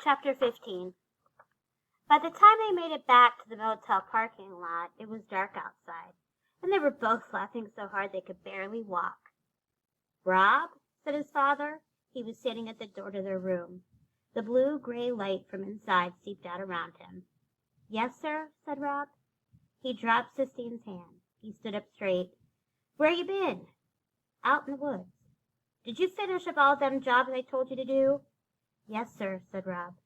Chapter 15. By the time they made it back to the motel parking lot, it was dark outside, and they were both laughing so hard they could barely walk. "Rob?" said his father. He was standing at the door to their room. The blue-gray light from inside seeped out around him. "Yes, sir?" said Rob. He dropped Sistine's hand. He stood up straight. "Where you been?" "Out in the woods." "Did you finish up all them jobs I told you to do?" "Yes, sir," said Rob.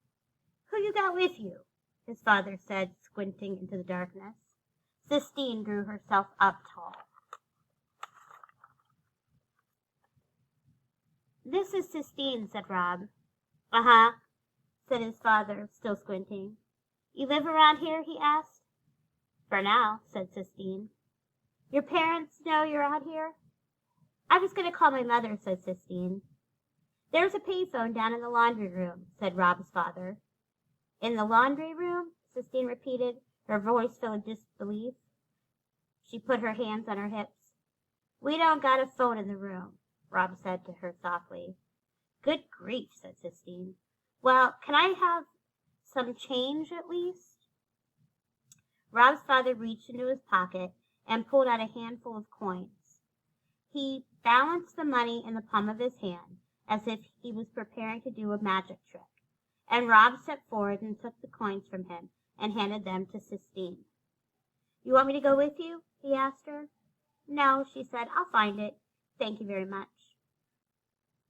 "Who you got with you?" his father said, squinting into the darkness. Sistine drew herself up tall. "This is Sistine," said Rob. "Uh-huh," said his father, still squinting. "You live around here?" he asked. "For now," said Sistine. "Your parents know you're out here?" "I was going to call my mother," said Sistine. "There's a payphone down in the laundry room," said Rob's father. "In the laundry room?" Sistine repeated, her voice full of disbelief. She put her hands on her hips. "We don't got a phone in the room," Rob said to her softly. "Good grief," said Sistine. "Well, can I have some change at least?" Rob's father reached into his pocket and pulled out a handful of coins. He balanced the money in the palm of his hand, as if he was preparing to do a magic trick, and Rob stepped forward and took the coins from him and handed them to Sistine. "You want me to go with you?" he asked her. "No," she said. "I'll find it. Thank you very much."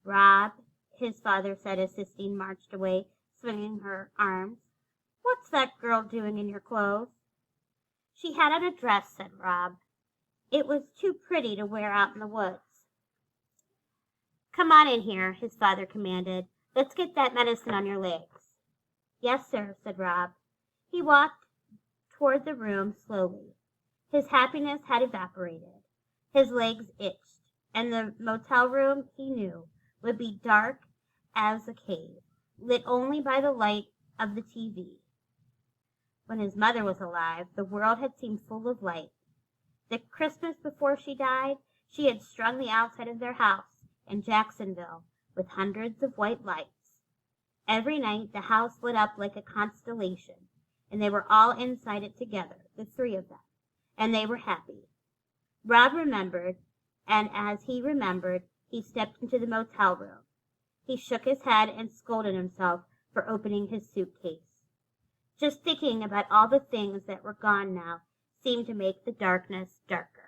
"Rob," his father said as Sistine marched away, swinging her arms, "what's that girl doing in your clothes?" "She had on a dress," said Rob. "It was too pretty to wear out in the woods." "Come on in here," his father commanded. "Let's get that medicine on your legs." "Yes, sir," said Rob. He walked toward the room slowly. His happiness had evaporated. His legs itched, and the motel room, he knew, would be dark as a cave, lit only by the light of the TV. When his mother was alive, the world had seemed full of light. The Christmas before she died, she had strung the outside of their house in Jacksonville with hundreds of white lights. Every night the house lit up like a constellation, and they were all inside it together, the three of them, and they were happy. Rob remembered, and as he remembered, he stepped into the motel room. He shook his head and scolded himself for opening his suitcase. Just thinking about all the things that were gone now seemed to make the darkness darker.